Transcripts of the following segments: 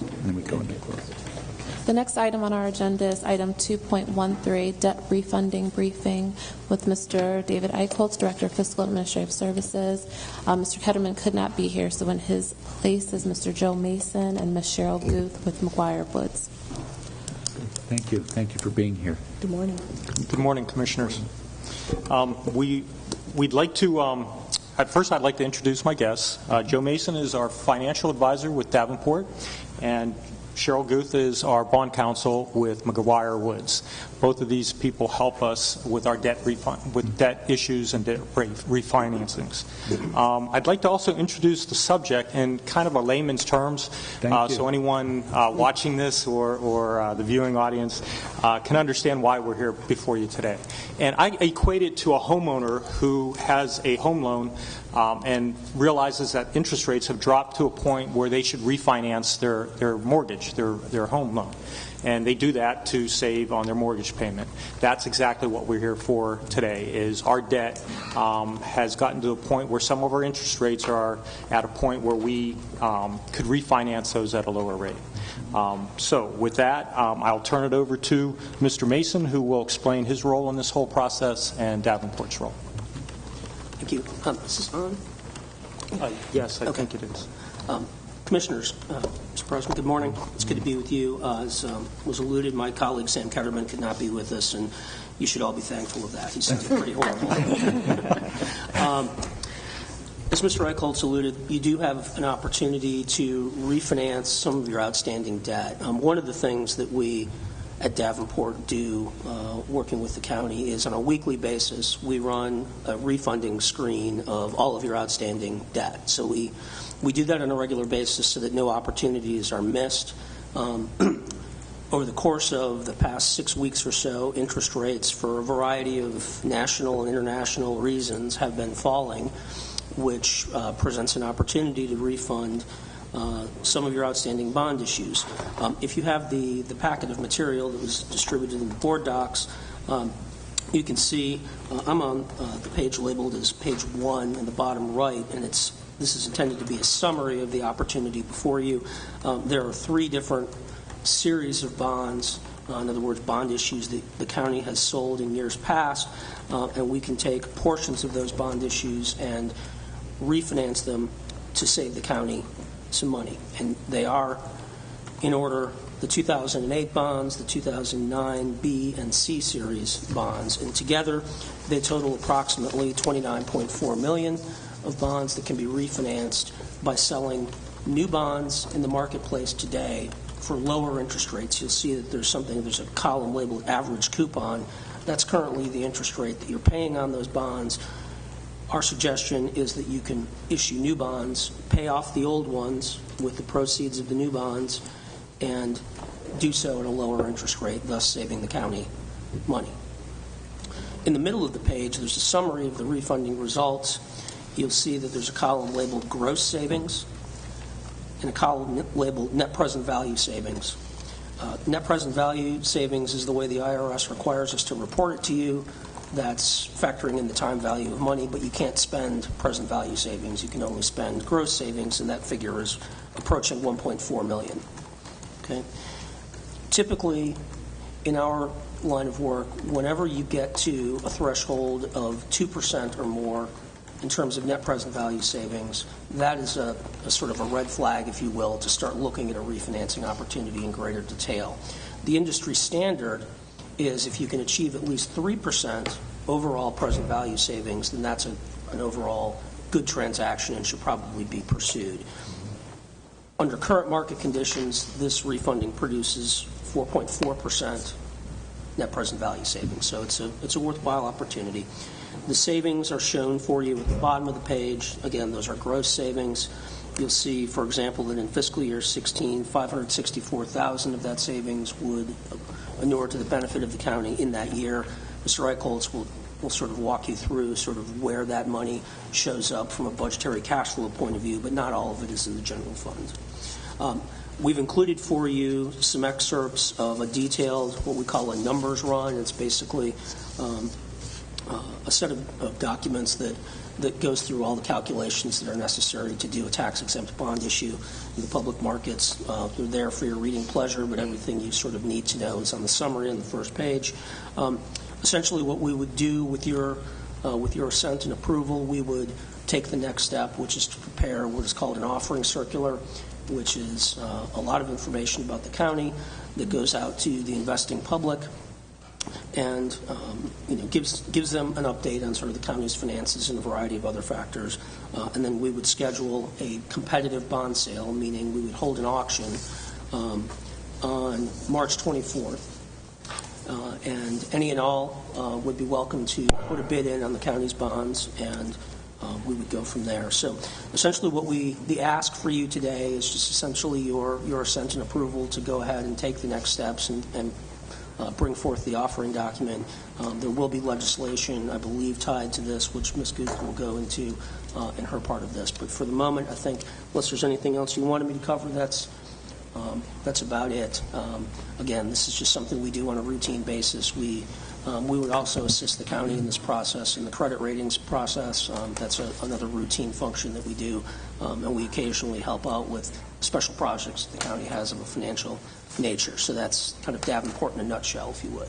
And then we go into close. The next item on our agenda is item 2.13, debt refunding briefing with Mr. David Eichholz, Director of Fiscal Administrative Services. Mr. Ketterman could not be here, so in his place is Mr. Joe Mason and Ms. Cheryl Guth with McGuire Woods. Thank you. Thank you for being here. Good morning. Good morning, Commissioners. We'd like to, at first I'd like to introduce my guests. Joe Mason is our financial advisor with Davenport, and Cheryl Guth is our bond counsel with McGuire Woods. Both of these people help us with our debt issues and debt refinancings. I'd like to also introduce the subject in kind of a layman's terms, so anyone watching this or the viewing audience can understand why we're here before you today. And I equate it to a homeowner who has a home loan and realizes that interest rates have dropped to a point where they should refinance their mortgage, their home loan. And they do that to save on their mortgage payment. That's exactly what we're here for today, is our debt has gotten to a point where some of our interest rates are at a point where we could refinance those at a lower rate. So with that, I'll turn it over to Mr. Mason, who will explain his role in this whole process and Davenport's role. Thank you. Is this on? Yes, I think it is. Commissioners, Mr. President, good morning. It's good to be with you. As was alluded, my colleague Sam Ketterman could not be with us, and you should all be thankful of that. He sounded pretty horrible. As Mr. Eichholz alluded, you do have an opportunity to refinance some of your outstanding debt. One of the things that we at Davenport do, working with the county, is on a weekly basis we run a refunding screen of all of your outstanding debt. So we do that on a regular basis so that no opportunities are missed. Over the course of the past 6 weeks or so, interest rates for a variety of national and international reasons have been falling, which presents an opportunity to refund some of your outstanding bond issues. If you have the packet of material that was distributed in the board docs, you can see I'm on the page labeled as page 1 in the bottom right, and this is intended to be a summary of the opportunity before you. There are 3 different series of bonds, in other words, bond issues that the county has sold in years past, and we can take portions of those bond issues and refinance them to save the county some money. And they are, in order, the 2008 bonds, the 2009 B and C series bonds, and together they total approximately $29.4 million of bonds that can be refinanced by selling new bonds in the marketplace today for lower interest rates. You'll see that there's a column labeled average coupon. That's currently the interest rate that you're paying on those bonds. Our suggestion is that you can issue new bonds, pay off the old ones with the proceeds of the new bonds, and do so at a lower interest rate, thus saving the county money. In the middle of the page, there's a summary of the refunding results. You'll see that there's a column labeled gross savings and a column labeled net present value savings. Net present value savings is the way the IRS requires us to report it to you. That's factoring in the time value of money, but you can't spend present value savings. You can only spend gross savings, and that figure is approaching $1.4 million. Okay? Typically, in our line of work, whenever you get to a threshold of 2% or more in terms of net present value savings, that is a sort of a red flag, if you will, to start looking at a refinancing opportunity in greater detail. The industry standard is if you can achieve at least 3% overall present value savings, then that's an overall good transaction and should probably be pursued. Under current market conditions, this refunding produces 4.4% net present value savings, so it's a worthwhile opportunity. The savings are shown for you at the bottom of the page. Again, those are gross savings. You'll see, for example, that in fiscal year 16, $564,000 of that savings would inure to the benefit of the county in that year. Mr. Eichholz will sort of walk you through sort of where that money shows up from a budgetary cash flow point of view, but not all of it is in the general fund. We've included for you some excerpts of a detailed, what we call a numbers run. It's basically a set of documents that that goes through all the calculations that are necessary to do a tax-exempt bond issue in the public markets. They're there for your reading pleasure, but everything you sort of need to know is on the summary on the first page. Essentially, what we would do with your assent and approval, we would take the next step, which is to prepare what is called an offering circular, which is a lot of information about the county that goes out to the investing public and gives them an update on sort of the county's finances and a variety of other factors. And then we would schedule a competitive bond sale, meaning we would hold an auction on March 24th. And any and all would be welcome to put a bid in on the county's bonds, and we would go from there. So essentially the ask for you today is just essentially your assent and approval to go ahead and take the next steps and bring forth the offering document. There will be legislation, I believe, tied to this, which Ms. Guth will go into in her part of this. But for the moment, I think, unless there's anything else you wanted me to cover, that's about it. Again, this is just something we do on a routine basis. We would also assist the county in this process, in the credit ratings process. That's another routine function that we do, and we occasionally help out with special projects the county has of a financial nature. So that's kind of Davenport in a nutshell, if you would.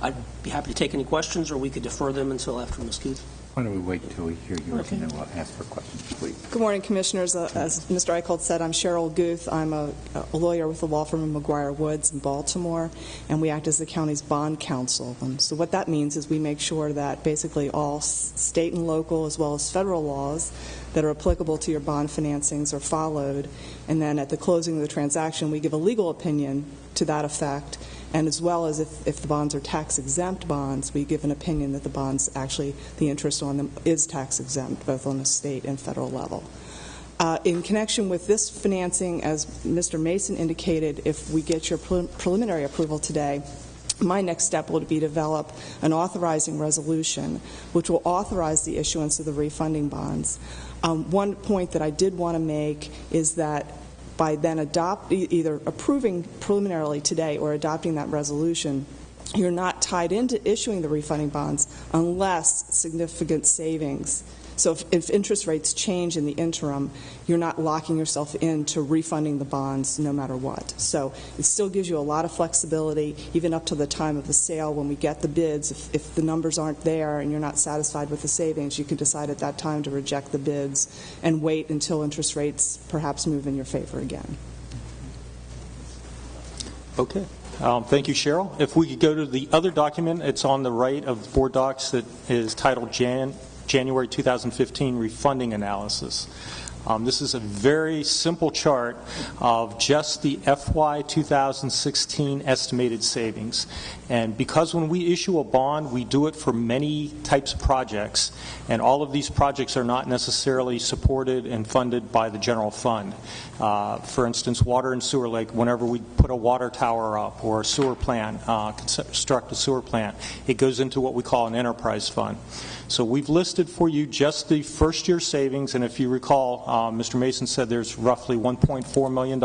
I'd be happy to take any questions, or we could defer them until after Ms. Keith. Why don't we wait until we hear yours, and then we'll ask for questions, please. Good morning, Commissioners. As Mr. Eichholz said, I'm Cheryl Guth. I'm a lawyer with the law firm of McGuire Woods in Baltimore, and we act as the county's bond counsel. So what that means is we make sure that basically all state and local, as well as federal laws that are applicable to your bond financings are followed, and then at the closing of the transaction, we give a legal opinion to that effect. And as well as if the bonds are tax-exempt bonds, we give an opinion that the bonds actually, the interest on them is tax-exempt, both on the state and federal level. In connection with this financing, as Mr. Mason indicated, if we get your preliminary approval today, my next step will be to develop an authorizing resolution, which will authorize the issuance of the refunding bonds. One point that I did want to make is that by then either approving preliminarily today or adopting that resolution, you're not tied into issuing the refunding bonds unless significant savings. So if interest rates change in the interim, you're not locking yourself into refunding the bonds no matter what. So it still gives you a lot of flexibility, even up to the time of the sale when we get the bids. If the numbers aren't there and you're not satisfied with the savings, you can decide at that time to reject the bids and wait until interest rates perhaps move in your favor again. Okay. Thank you, Cheryl. If we could go to the other document, it's on the right of the board docs that is titled January 2015 Refunding Analysis. This is a very simple chart of just the FY 2016 estimated savings. And because when we issue a bond, we do it for many types of projects, and all of these projects are not necessarily supported and funded by the general fund. For instance, water and sewer, like whenever we put a water tower up or a sewer plant, construct a sewer plant, it goes into what we call an enterprise fund. So we've listed for you just the first year savings, and if you recall, Mr. Mason said there's roughly $1.4 million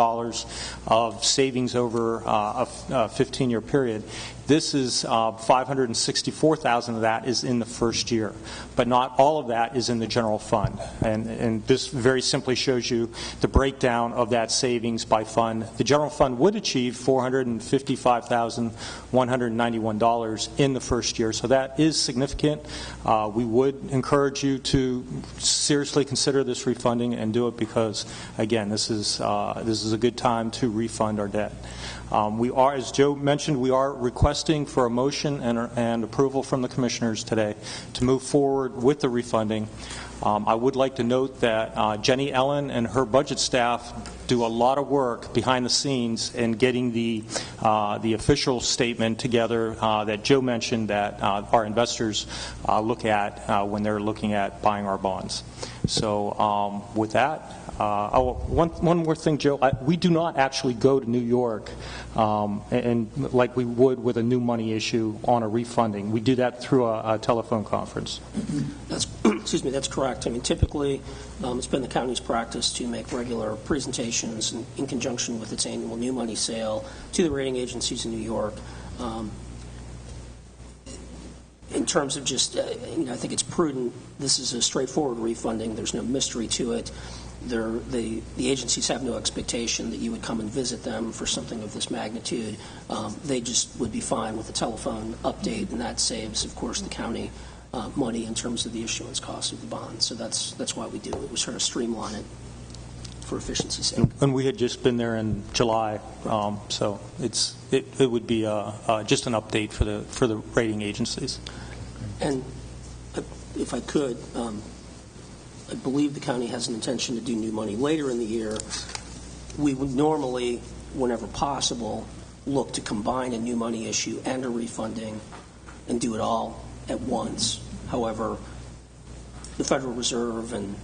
of savings over a 15-year period. This is $564,000 of that is in the first year, but not all of that is in the general fund. And this very simply shows you the breakdown of that savings by fund. The general fund would achieve $455,191 in the first year, so that is significant. We would encourage you to seriously consider this refunding and do it because, again, this is a good time to refund our debt. We are, as Joe mentioned, we are requesting for a motion and approval from the commissioners today to move forward with the refunding. I would like to note that Jenny Ellen and her budget staff do a lot of work behind the scenes in getting the official statement together that Joe mentioned that our investors look at when they're looking at buying our bonds. So with that, one more thing, Joe. We do not actually go to New York and like we would with a new money issue on a refunding. We do that through a telephone conference. That's correct. I mean, typically, it's been the county's practice to make regular presentations in conjunction with its annual new money sale to the rating agencies in New York. In terms of just, I think it's prudent. This is a straightforward refunding. There's no mystery to it. The agencies have no expectation that you would come and visit them for something of this magnitude. They just would be fine with a telephone update, and that saves, of course, the county money in terms of the issuance cost of the bond. So that's why we do it. We sort of streamline it for efficiency's sake. And we had just been there in July, so it would be just an update for the rating agencies. And if I could, I believe the county has an intention to do new money later in the year. We would normally, whenever possible, look to combine a new money issue and a refunding and do it all at once. However, the Federal Reserve and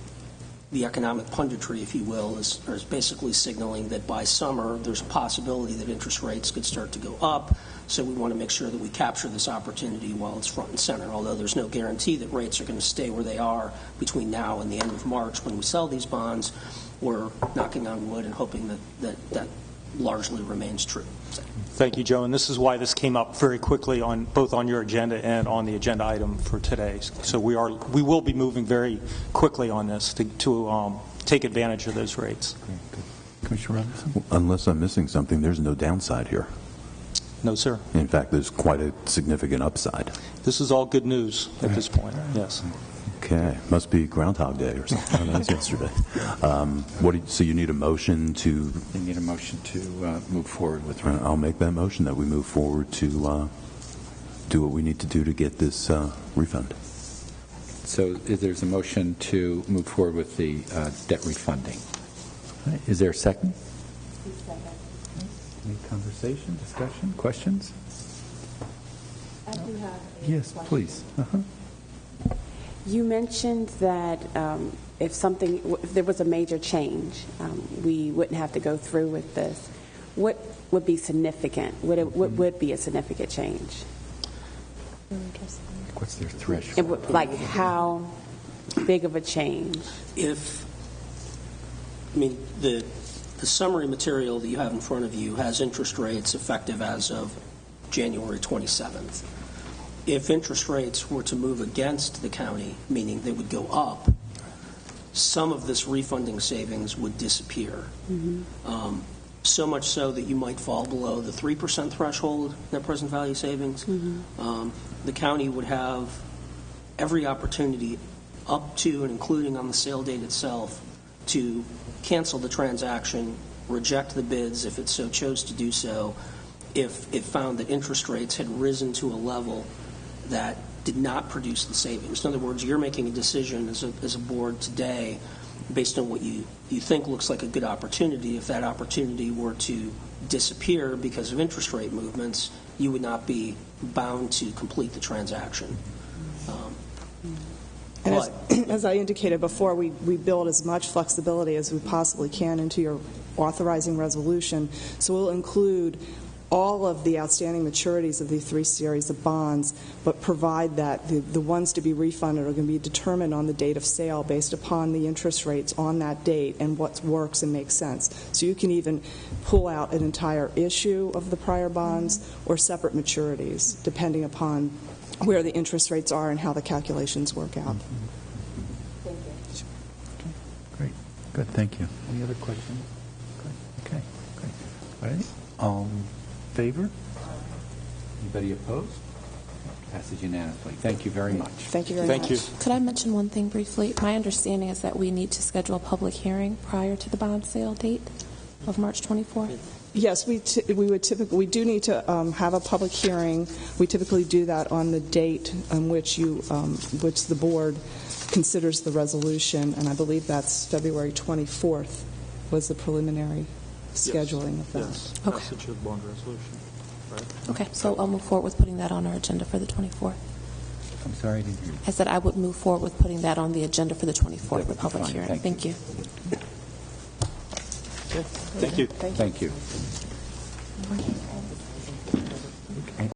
the economic punditry, if you will, is basically signaling that by summer there's a possibility that interest rates could start to go up. So we want to make sure that we capture this opportunity while it's front and center, although there's no guarantee that rates are going to stay where they are between now and the end of March when we sell these bonds. We're knocking on wood and hoping that largely remains true. Thank you, Joe. And this is why this came up very quickly on both on your agenda and on the agenda item for today. So we will be moving very quickly on this to take advantage of those rates. Commissioner Robinson? Unless I'm missing something, there's no downside here. No, sir. In fact, there's quite a significant upside. This is all good news at this point. Yes. Okay. Must be Groundhog Day or something. That was yesterday. So you need a motion to... You need a motion to move forward with... I'll make that motion that we move forward to do what we need to do to get this refund. So there's a motion to move forward with the debt refunding. All right. Is there a second? Any conversation, discussion, questions? I do have a Yes, question. please. You mentioned that if there was a major change, we wouldn't have to go through with this. What would be significant? What would be a significant change? What's their threshold? Like how big of a change? The summary material that you have in front of you has interest rates effective as of January 27th. If interest rates were to move against the county, meaning they would go up, some of this refunding savings would disappear. Mm-hmm. So much so that you might fall below the 3% threshold net present value savings. Mm-hmm. The county would have every opportunity up to and including on the sale date itself to cancel the transaction, reject the bids if it so chose to do so, if it found that interest rates had risen to a level that did not produce the savings. In other words, you're making a decision as a board today based on what you think looks like a good opportunity. If that opportunity were to disappear because of interest rate movements, you would not be bound to complete the transaction. And as I indicated before, we build as much flexibility as we possibly can into your authorizing resolution. So we'll include all of the outstanding maturities of the 3 series of bonds, but provide that the ones to be refunded are going to be determined on the date of sale based upon the interest rates on that date and what works and makes sense. So you can even pull out an entire issue of the prior bonds or separate maturities, depending upon where the interest rates are and how the calculations work out. Thank you. Great. Good. Thank you. Any other questions? Okay. Great. All right. All in favor? Anybody opposed? Passes unanimously. Thank you very much. Thank you very much. Thank you. Could I mention one thing briefly? My understanding is that we need to schedule a public hearing prior to the bond sale date of March 24th. Yes, we do need to have a public hearing. We typically do that on the date on which which the board considers the resolution, and I believe that's February 24th was the preliminary scheduling of that. Yes. Okay. Passage of bond resolution. Right. Okay, so I'll move forward with putting that on our agenda for the 24th. I'm sorry, I didn't hear you. I said I would move forward with putting that on the agenda for the 24th, That the would be public fine. hearing. Thank Thank you. Thank you. Thank you.